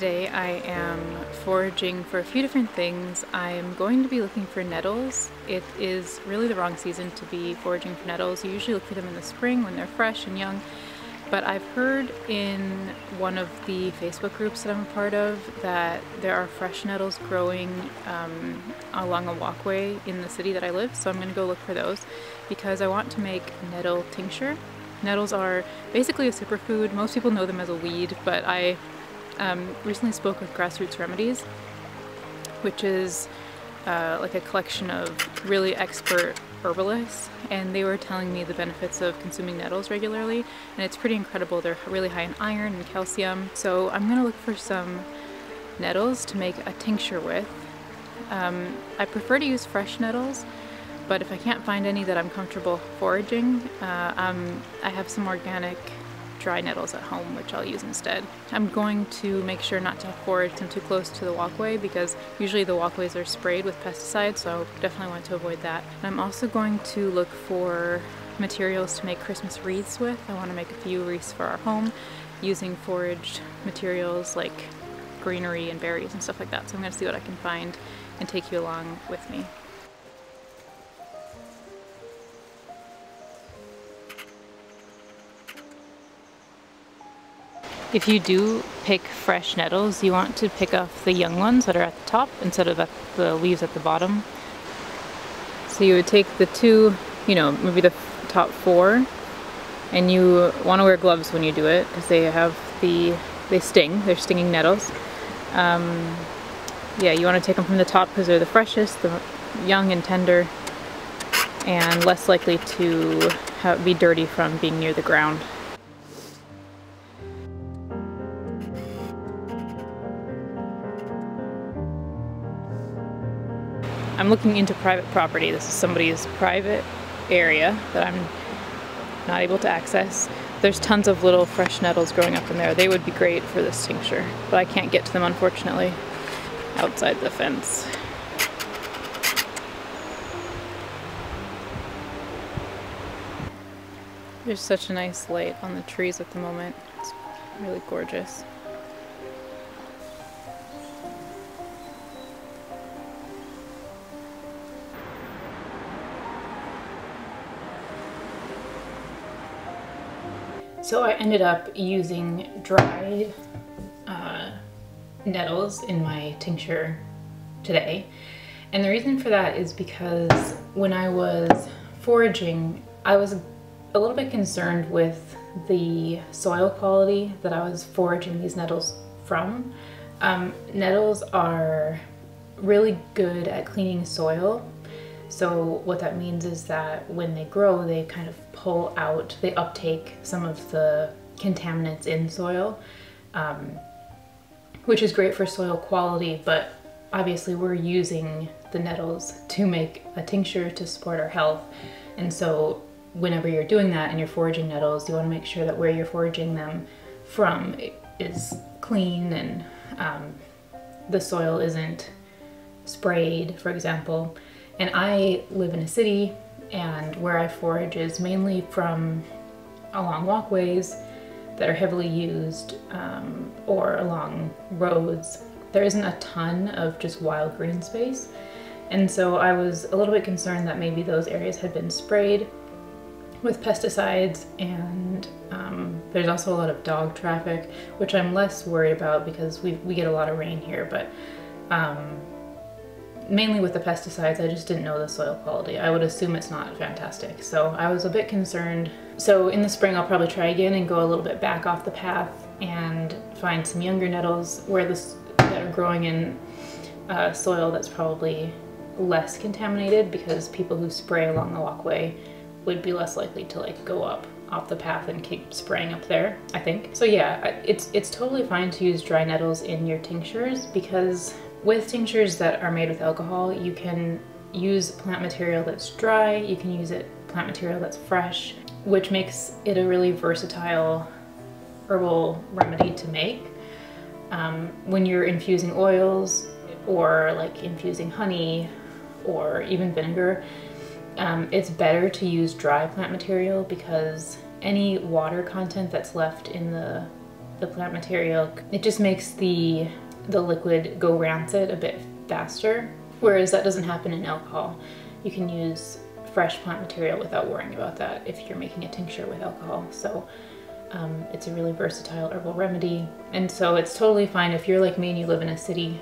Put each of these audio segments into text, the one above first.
Today I am foraging for a few different things. I am going to be looking for nettles. It is really the wrong season to be foraging for nettles. You usually look for them in the spring when they're fresh and young, but I've heard in one of the Facebook groups that I'm a part of that there are fresh nettles growing along a walkway in the city that I live, so I'm going to go look for those because I want to make nettle tincture. Nettles are basically a superfood. Most people know them as a weed, but I recently spoke with Grassroots Remedies, which is like a collection of really expert herbalists, and they were telling me the benefits of consuming nettles regularly, and it's pretty incredible. They're really high in iron and calcium, so I'm gonna look for some nettles to make a tincture with. I prefer to use fresh nettles, but if I can't find any that I'm comfortable foraging, I have some organic dry nettles at home, which I'll use instead. I'm going to make sure not to forage them too close to the walkway because usually the walkways are sprayed with pesticides, so definitely want to avoid that. And I'm also going to look for materials to make Christmas wreaths with. I want to make a few wreaths for our home using foraged materials like greenery and berries and stuff like that. So I'm going to see what I can find and take you along with me. If you do pick fresh nettles, you want to pick off the young ones that are at the top instead of the leaves at the bottom. So you would take the two, maybe the top four, and you want to wear gloves when you do it because they sting, they're stinging nettles. Yeah, you want to take them from the top because they're the freshest, the young and tender, and less likely to be dirty from being near the ground. I'm looking into private property. This is somebody's private area that I'm not able to access. There's tons of little fresh nettles growing up in there. They would be great for this tincture, but I can't get to them, unfortunately, outside the fence. There's such a nice light on the trees at the moment. It's really gorgeous. So I ended up using dried nettles in my tincture today. And the reason for that is because when I was foraging, I was a little bit concerned with the soil quality that I was foraging these nettles from. Nettles are really good at cleaning soil. So what that means is that when they grow, they kind of pull out, they uptake some of the contaminants in soil, which is great for soil quality, but obviously we're using the nettles to make a tincture to support our health. And so whenever you're doing that and you're foraging nettles, you want to make sure that where you're foraging them from is clean and the soil isn't sprayed, for example. And I live in a city, and where I forage is mainly from along walkways that are heavily used or along roads. There isn't a ton of just wild green space. And so I was a little bit concerned that maybe those areas had been sprayed with pesticides, and there's also a lot of dog traffic, which I'm less worried about because we get a lot of rain here, but mainly with the pesticides, I just didn't know the soil quality. I would assume it's not fantastic, so I was a bit concerned. So in the spring, I'll probably try again and go a little bit back off the path and find some younger nettles that are growing in soil that's probably less contaminated, because people who spray along the walkway would be less likely to go up off the path and keep spraying up there, I think. So yeah, it's totally fine to use dry nettles in your tinctures, because with tinctures that are made with alcohol, you can use plant material that's dry, you can use plant material that's fresh, which makes it a really versatile herbal remedy to make. When you're infusing oils or infusing honey or even vinegar, it's better to use dry plant material because any water content that's left in the the plant material, it just makes the liquid go rancid a bit faster, whereas that doesn't happen in alcohol. You can use fresh plant material without worrying about that if you're making a tincture with alcohol. So it's a really versatile herbal remedy. And so it's totally fine if you're like me and you live in a city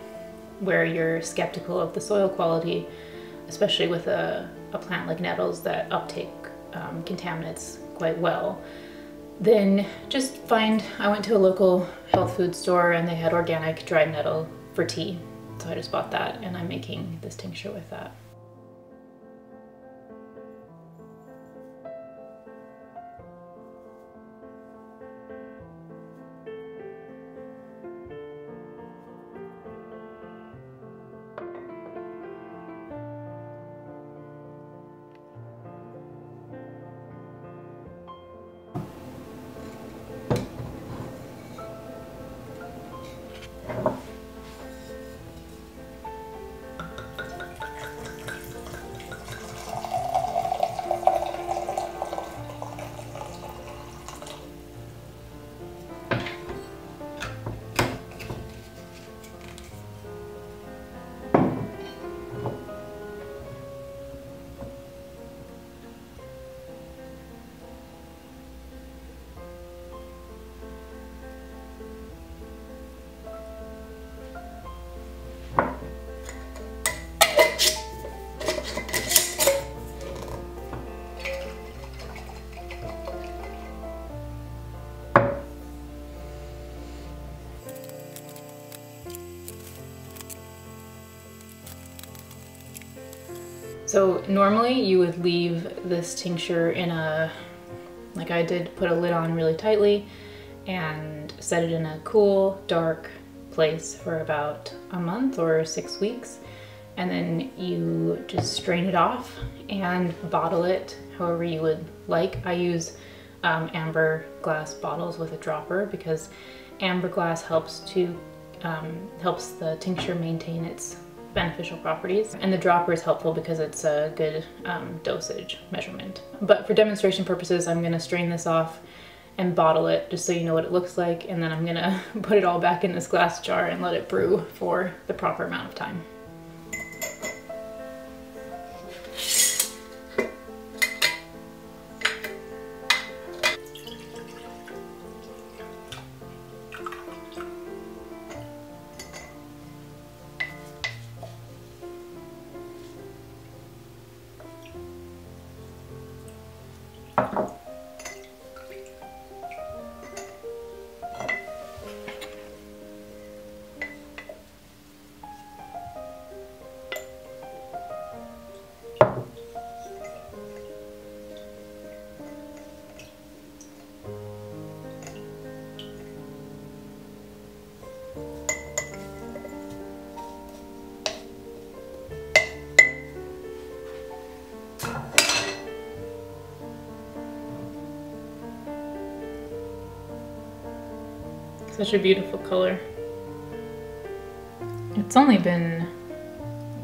where you're skeptical of the soil quality, especially with a plant like nettles that uptake contaminants quite well. Then just I went to a local health food store and they had organic dried nettle for tea. So I just bought that and I'm making this tincture with that. So normally you would leave this tincture in like I did, put a lid on really tightly and set it in a cool, dark place for about a month or 6 weeks. And then you just strain it off and bottle it however you would like. I use amber glass bottles with a dropper because amber glass helps the tincture maintain its beneficial properties, and the dropper is helpful because it's a good dosage measurement. But for demonstration purposes, I'm gonna strain this off and bottle it just so you know what it looks like, and then I'm gonna put it all back in this glass jar and let it brew for the proper amount of time. Such a beautiful color. It's only been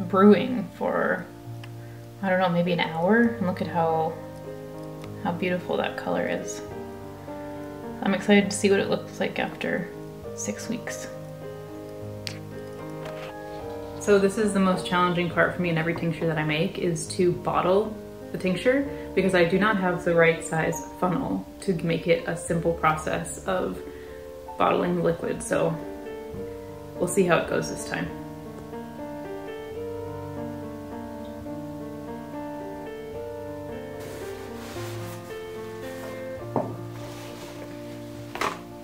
brewing for, I don't know, maybe an hour. And look at how beautiful that color is. I'm excited to see what it looks like after 6 weeks. So this is the most challenging part for me in every tincture that I make, is to bottle the tincture, because I do not have the right size funnel to make it a simple process of bottling the liquid. So we'll see how it goes this time.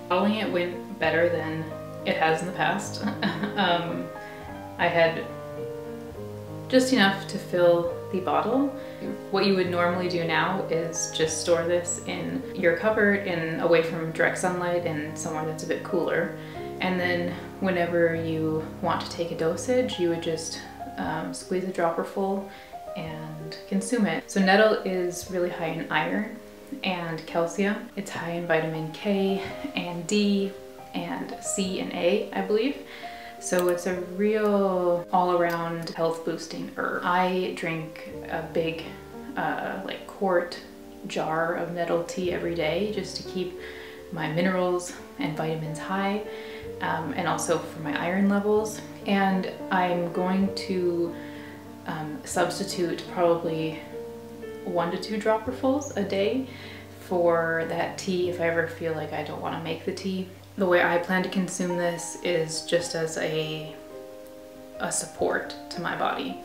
Bottling it went better than it has in the past. I had just enough to fill the bottle. What you would normally do now is just store this in your cupboard and away from direct sunlight and somewhere that's a bit cooler. And then whenever you want to take a dosage, you would just squeeze a dropper full and consume it. So nettle is really high in iron and calcium. It's high in vitamin K and D and C and A, I believe. So it's a real all-around health boosting herb. I drink a big like quart jar of nettle tea every day just to keep my minerals and vitamins high, and also for my iron levels. And I'm going to substitute probably 1 to 2 dropperfuls a day for that tea if I ever feel like I don't want to make the tea. The way I plan to consume this is just as a support to my body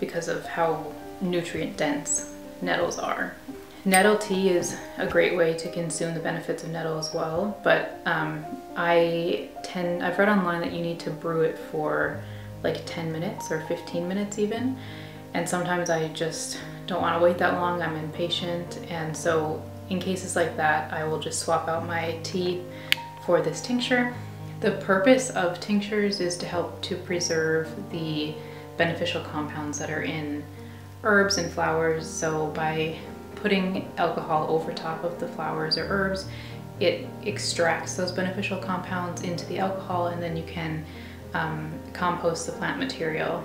because of how nutrient dense nettles are. Nettle tea is a great way to consume the benefits of nettle as well, but I've read online that you need to brew it for like 10 minutes or 15 minutes even, and sometimes I just don't want to wait that long. I'm impatient, and so in cases like that I will just swap out my tea for this tincture. The purpose of tinctures is to help to preserve the beneficial compounds that are in herbs and flowers. So by putting alcohol over top of the flowers or herbs, it extracts those beneficial compounds into the alcohol, and then you can compost the plant material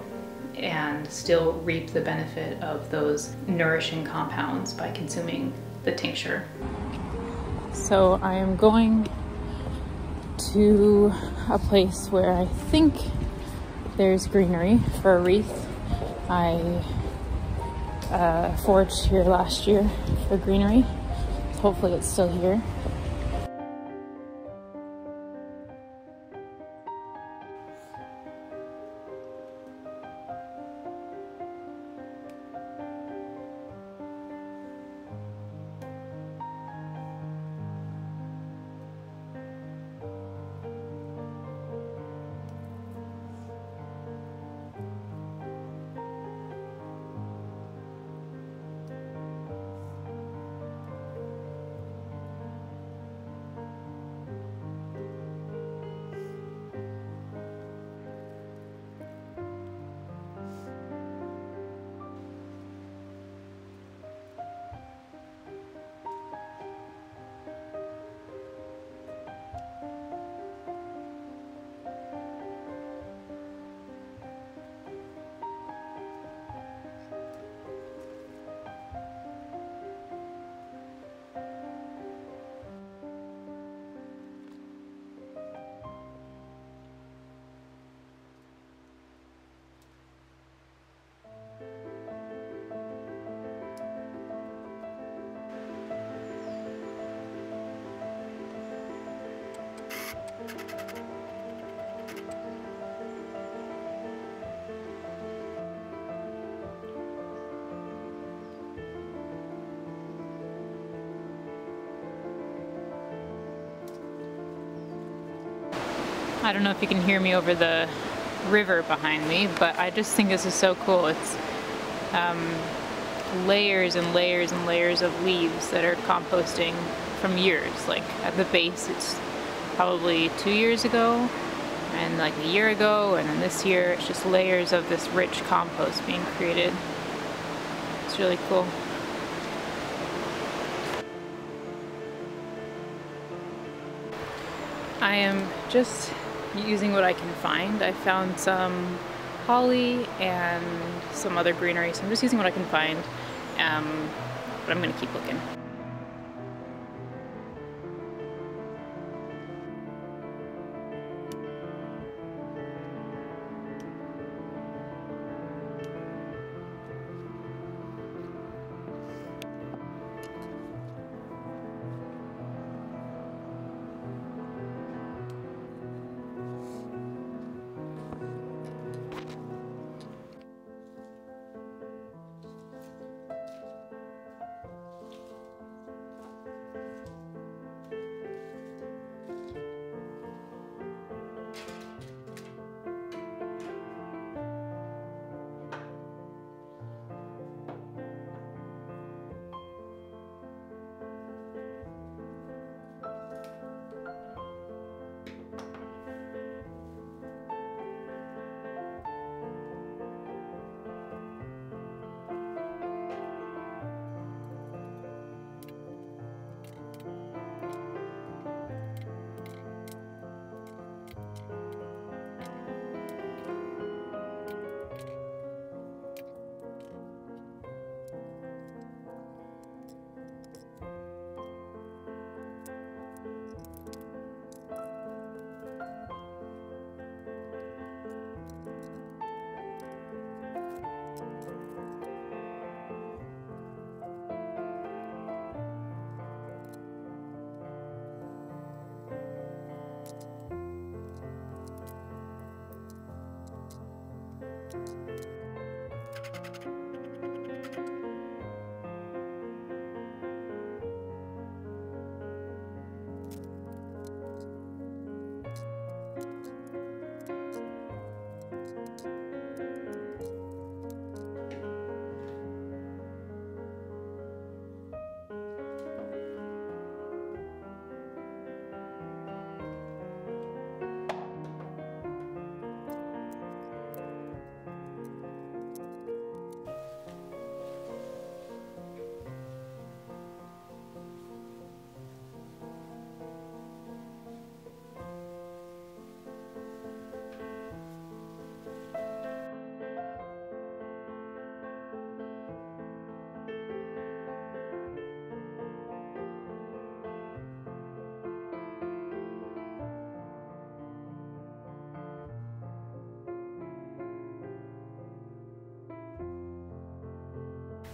and still reap the benefit of those nourishing compounds by consuming the tincture. So I am going to a place where I think there's greenery for a wreath. I foraged here last year for greenery. Hopefully it's still here. I don't know if you can hear me over the river behind me, but I just think this is so cool. It's layers and layers and layers of leaves that are composting from years. Like at the base, it's probably 2 years ago, and like a year ago, and then this year. It's just layers of this rich compost being created. It's really cool. I am just using what I can find. I found some holly and some other greenery, so I'm just using what I can find, but I'm gonna keep looking.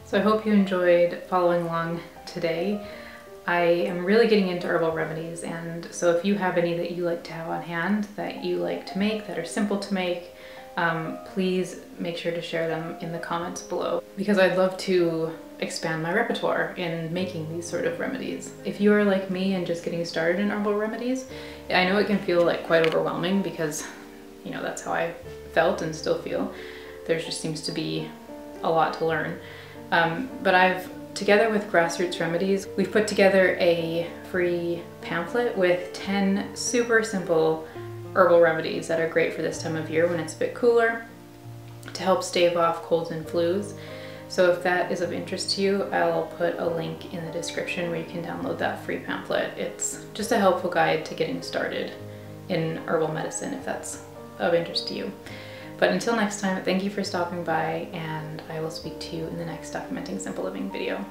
So I hope you enjoyed following along today. I am really getting into herbal remedies, and so if you have any that you like to have on hand, that you like to make, that are simple to make, please make sure to share them in the comments below, because I'd love to expand my repertoire in making these sort of remedies. If you are like me and just getting started in herbal remedies, I know it can feel like quite overwhelming because, you know, that's how I felt and still feel. There just seems to be a lot to learn. But together with Grassroots Remedies, we've put together a free pamphlet with 10 super simple herbal remedies that are great for this time of year when it's a bit cooler, to help stave off colds and flus. So if that is of interest to you, I'll put a link in the description where you can download that free pamphlet. It's just a helpful guide to getting started in herbal medicine if that's of interest to you. But until next time, thank you for stopping by, and I will speak to you in the next Documenting Simple Living video.